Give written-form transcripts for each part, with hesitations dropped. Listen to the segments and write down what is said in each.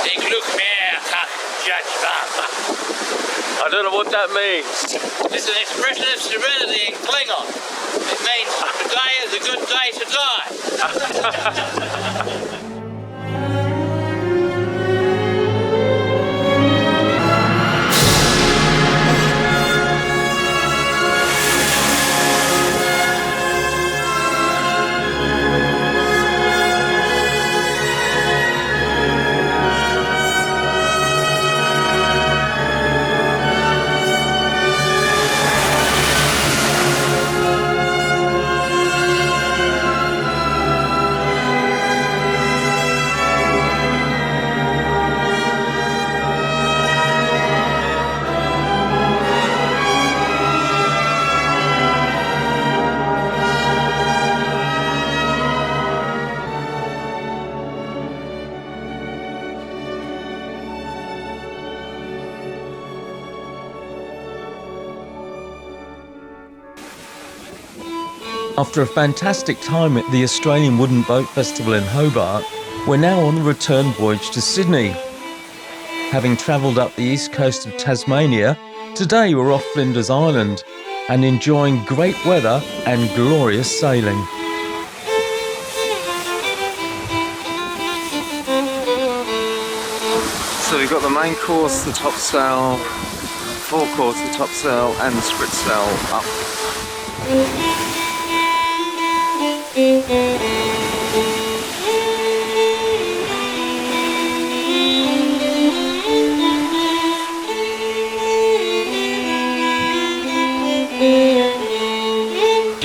Ik look meer kat judge van. I don't know what that means. It's an expression of serenity in Klingon. It means today is a good day to die. After a fantastic time at the Australian Wooden Boat Festival in Hobart, we're now on the return voyage to Sydney. Having travelled up the east coast of Tasmania, today we're off Flinders Island and enjoying great weather and glorious sailing. So we've got the main course, the topsail, forecourse, the topsail and the spritsail up. Do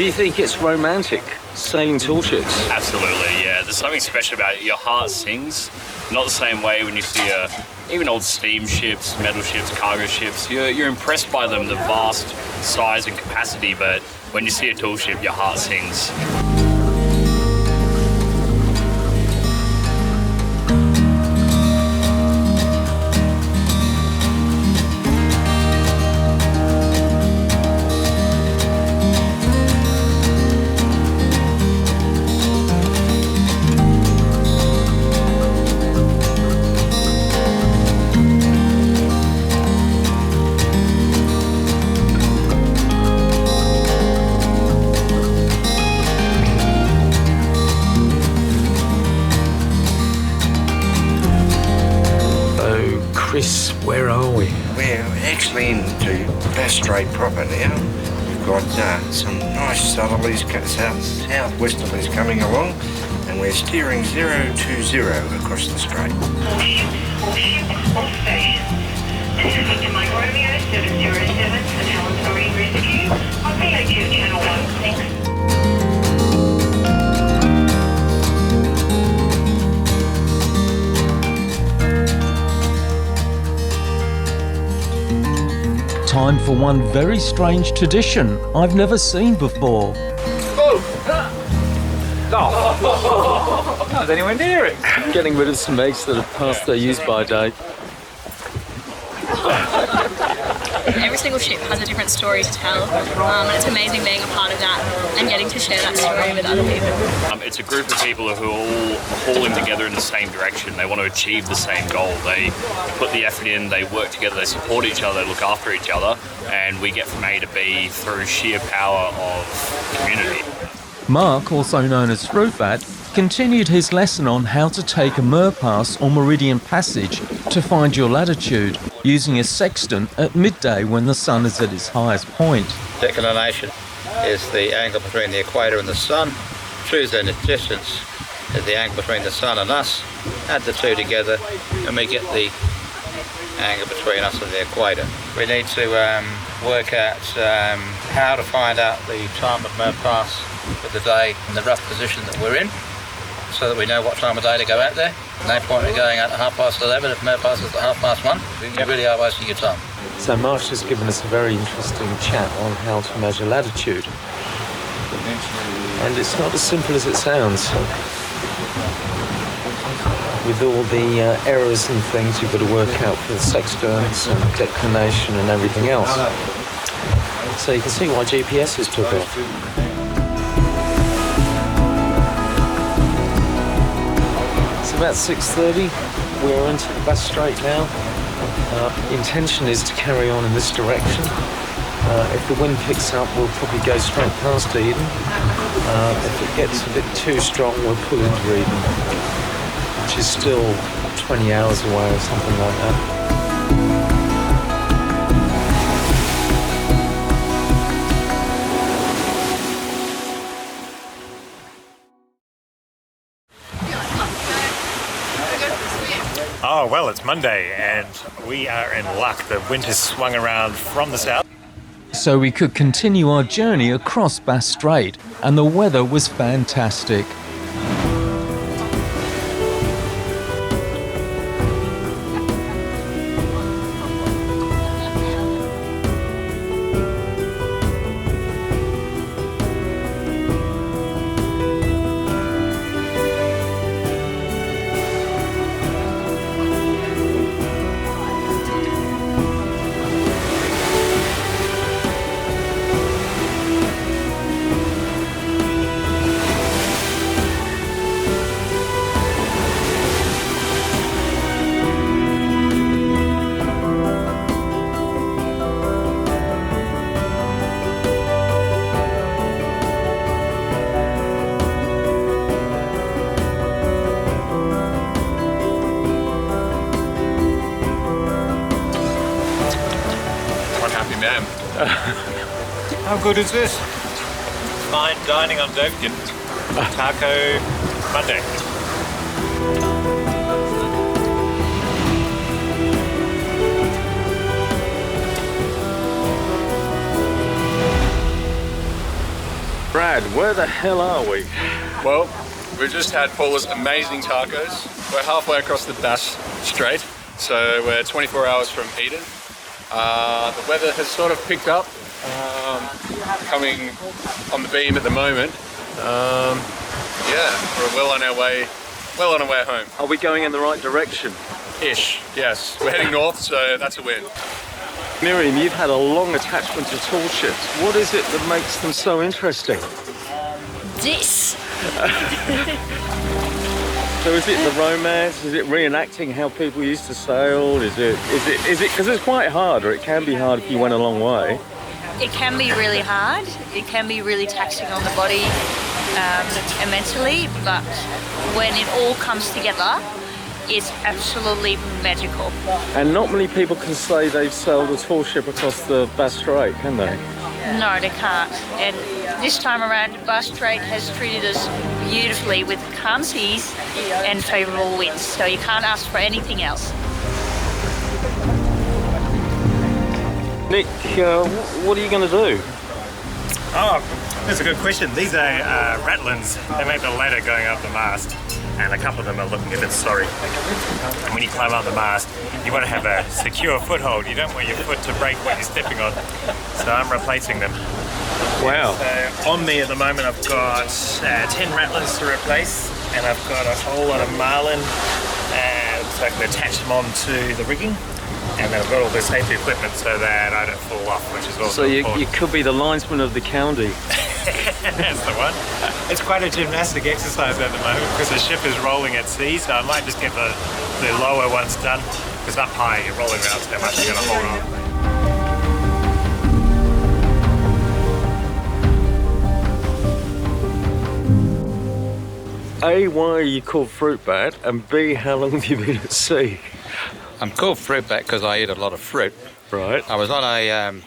you think it's romantic, sailing tall ships? Absolutely, yeah. There's something special about it. Your heart sings. Not the same way when you see even old steamships, metal ships, cargo ships. You're impressed by them, the vast size and capacity, but when you see a tall ship, your heart sings. Chris, where are we? We're actually into Vass Strait proper now. We've got some nice southerlies, southwesterlies coming along, and we're steering 020 across the strait. All ships, all stations. This is Victor Mike Romeo 707, St Helens Marine Rescue on VO2 Channel 1, thanks. Time for one very strange tradition I've never seen before. Not anywhere near it. Getting rid of some eggs that have passed their use-by date. Every single ship has a different story to tell, and it's amazing being a part of that and getting to share that story with other people. It's a group of people who are all hauling together in the same direction. They want to achieve the same goal. They put the effort in, they work together, they support each other, they look after each other, and we get from A to B through sheer power of community. Mark, also known as Fruitbat, continued his lesson on how to take a Merpass or meridian passage to find your latitude, using a sextant at midday when the sun is at its highest point. Declination is the angle between the equator and the sun. Truth and distance is the angle between the sun and us. Add the two together and we get the angle between us and the equator. We need to work out how to find out the time of Merpass for the day and the rough position that we're in, so that we know what time of day to go out there. No point in going out at 11:30 if Merpass is at 1:30. You really are wasting your time. So Marsh has given us a very interesting chat on how to measure latitude. And it's not as simple as it sounds. With all the errors and things you've got to work out for the sextants and declination and everything else. So you can see why GPSs took off. It's about 6:30. we're into the Bass Strait now. Intention is to carry on in this direction. If the wind picks up, we'll probably go straight past Eden. If it gets a bit too strong, we'll pull into Eden, which is still 20 hours away or something like that. Oh, well, it's Monday and we are in luck. The wind has swung around from the south. So we could continue our journey across Bass Strait, and the weather was fantastic. How good is this? Fine dining on Duyfken. Taco Monday. Brad, where the hell are we? Well, we've just had Paula's amazing tacos. We're halfway across the Bass Strait, so we're 24 hours from Eden. The weather has sort of picked up, coming on the beam at the moment. Yeah, we're well on our way home. Are we going in the right direction? Ish, yes. We're heading north, so that's a win. Miriam, you've had a long attachment to tall ships. What is it that makes them so interesting? This. So is it the romance? Is it reenacting how people used to sail? Is it because it's quite hard, or it can be hard if you went a long way? It can be really hard. It can be really taxing on the body and mentally, but when it all comes together, it's absolutely magical. And not many people can say they've sailed a tall ship across the Bass Strait, can they? No, they can't. And this time around, Bass Strait has treated us beautifully with calm seas and favourable winds, so you can't ask for anything else. Nick, what are you going to do? Oh, that's a good question. These are ratlins. They make the ladder going up the mast, and a couple of them are looking a bit sorry. And when you climb up the mast, you want to have a secure foothold. You don't want your foot to break what you're stepping on. So I'm replacing them. Wow. So on me at the moment, I've got 10 ratlins to replace, and I've got a whole lot of marlin, and so I can attach them onto the rigging. And then I've got all the safety equipment so that I don't fall off, which is also So you important. could be the linesman of the county. That's the one. It's quite a gymnastic exercise at the moment because the ship is rolling at sea, so I might just get the lower ones done, because up high you're rolling around so much you're going to hold on. A, why are you called Fruit Bat? And B, how long have you been at sea? I'm called Fruit Bat because I eat a lot of fruit. Right. I was on I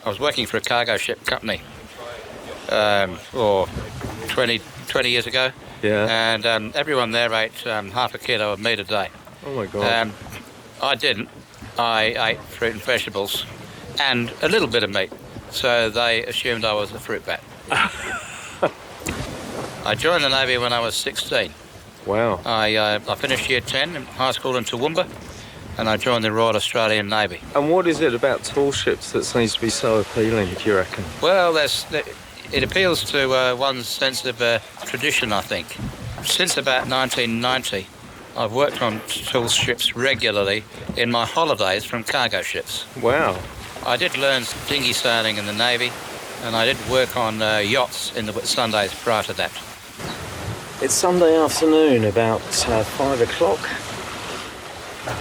was working for a cargo ship company or 20 years ago. Yeah. And everyone there ate half a kilo of meat a day. Oh my God. I didn't. I ate fruit and vegetables and a little bit of meat. So they assumed I was a fruit bat. I joined the Navy when I was 16. Wow. I finished year 10 in high school in Toowoomba, and I joined the Royal Australian Navy. And what is it about tall ships that seems to be so appealing, do you reckon? Well, it appeals to one's sense of tradition, I think. Since about 1990, I've worked on tall ships regularly in my holidays from cargo ships. Wow. I did learn dinghy sailing in the Navy, and I did work on yachts in the Sundays prior to that. It's Sunday afternoon, about 5 o'clock.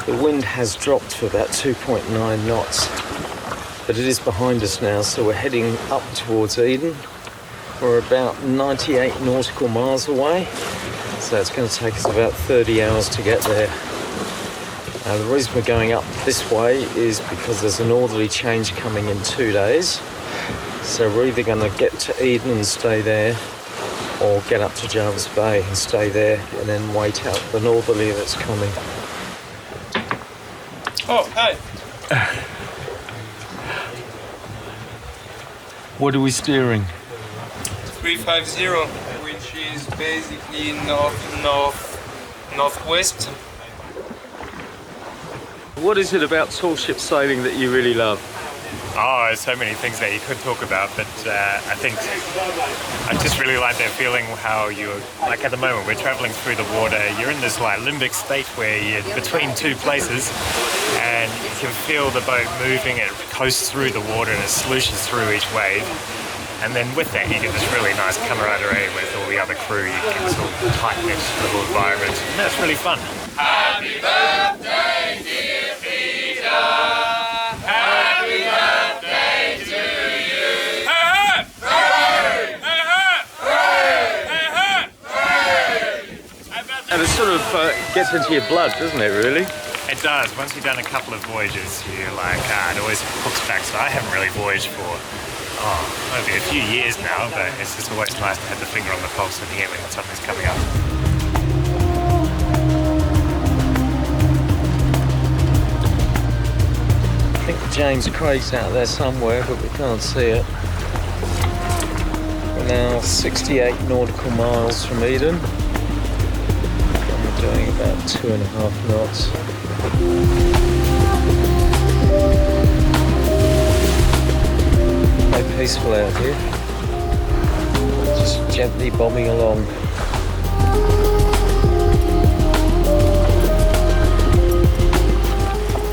The wind has dropped to about 2.9 knots, but it is behind us now, so we're heading up towards Eden. We're about 98 nautical miles away, so it's going to take us about 30 hours to get there. The reason we're going up this way is because there's a northerly change coming in 2 days. So we're either going to get to Eden and stay there, or get up to Jervis Bay and stay there, and then wait out the northerly that's coming. Oh, hi. What are we steering? 350, which is basically northwest. What is it about tall ship sailing that you really love? Oh, there's so many things that you could talk about, but I think I just really like that feeling how you're, like at the moment, we're traveling through the water, you're in this like limbic state where you're between two places and you can feel the boat moving, it coasts through the water and it slooshes through each wave. And then with that, you get this really nice camaraderie with all the other crew. You get this all tight-knit little environment, and that's really fun. Happy birthday, dear Peter. Happy birthday to you. Hey, hey! And it sort of gets into your blood, doesn't it, really? It does. Once you've done a couple of voyages, you're like, it always hooks back. So I haven't really voyaged for, maybe a few years now, but it's just always nice to have the finger on the pulse and hear when something's coming up. I think James Craig's out there somewhere, but we can't see it. We're now 68 nautical miles from Eden. And we're doing about 2.5 knots. Quite peaceful out here. Just gently bobbing along.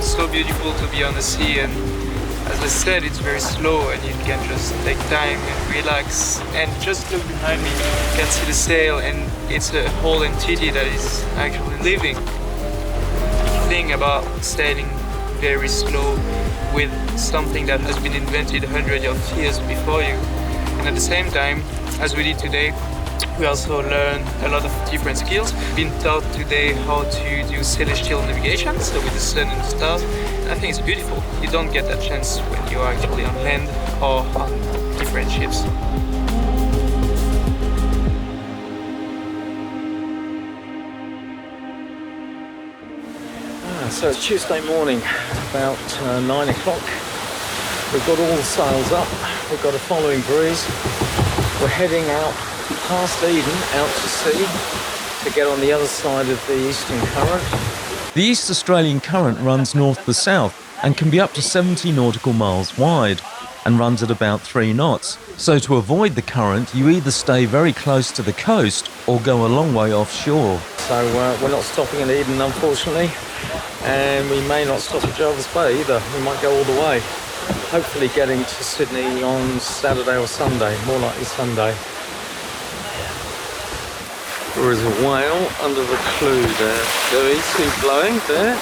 So beautiful to be on the sea, and as I said, it's very slow and you can just take time and relax and just look behind me. You can see the sail and it's a whole entity that is actually living. Think about sailing very slow with something that has been invented hundreds of years before you. And at the same time, as we did today, we also learn a lot of different skills. Been taught today how to do celestial navigation, so with the sun and the stars. And I think it's beautiful. You don't get that chance when you are actually on land or on different ships. So it's Tuesday morning, about 9 o'clock. We've got all the sails up. We've got a following breeze. We're heading out past Eden, out to sea, to get on the other side of the eastern current. The East Australian current runs north to south and can be up to 70 nautical miles wide and runs at about 3 knots. So to avoid the current, you either stay very close to the coast or go a long way offshore. So we're not stopping in Eden, unfortunately, and we may not stop at Jervis Bay either. We might go all the way, hopefully getting to Sydney on Saturday or Sunday, more likely Sunday. There is a whale under the clew there. There is two blowing there.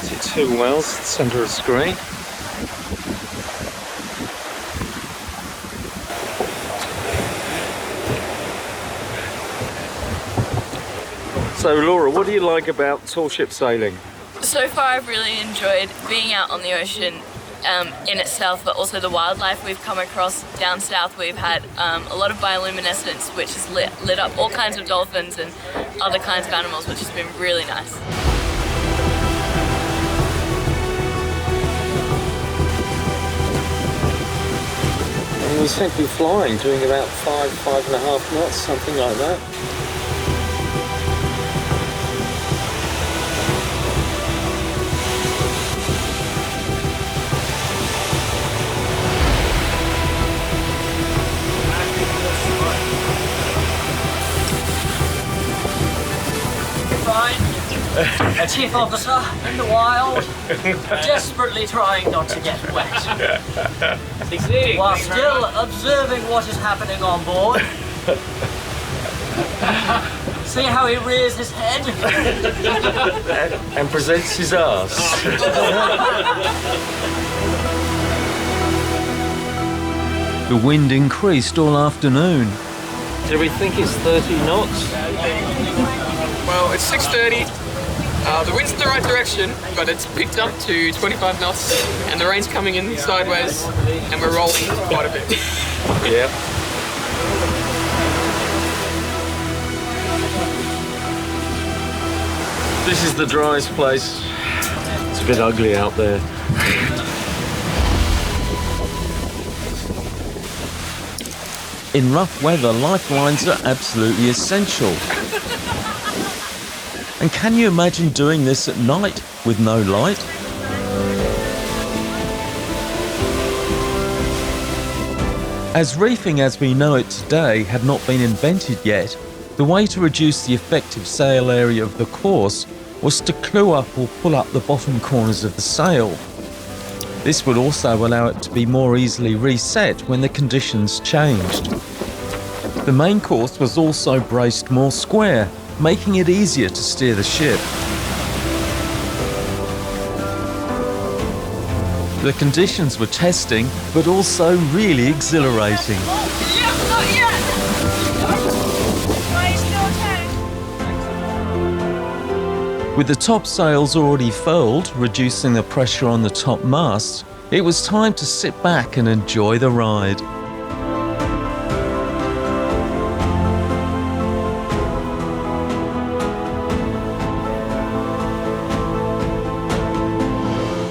See two whales at the centre of the screen. So Laura, what do you like about tall ship sailing? So far I've really enjoyed being out on the ocean in itself, but also the wildlife we've come across down south. We've had a lot of bioluminescence, which has lit up all kinds of dolphins and other kinds of animals, which has been really nice. And we seem to be flying, doing about 5.5 knots, something like that. A chief officer in the wild, desperately trying not to get wet. While still observing what is happening on board. See how he rears his head? And presents his arse. The wind increased all afternoon. Do we think it's 30 knots? Well, it's 6:30. The wind's in the right direction, but it's picked up to 25 knots, and the rain's coming in sideways, and we're rolling quite a bit. Yeah. This is the driest place. It's a bit ugly out there. In rough weather, lifelines are absolutely essential. And can you imagine doing this at night with no light? As reefing as we know it today had not been invented yet, the way to reduce the effective sail area of the course was to clew up or pull up the bottom corners of the sail. This would also allow it to be more easily reset when the conditions changed. The main course was also braced more square, making it easier to steer the ship. The conditions were testing, but also really exhilarating. With the topsails already furled, reducing the pressure on the top mast, it was time to sit back and enjoy the ride.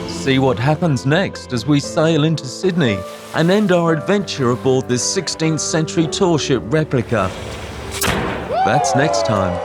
See what happens next as we sail into Sydney and end our adventure aboard this 16th century tall ship replica. That's next time.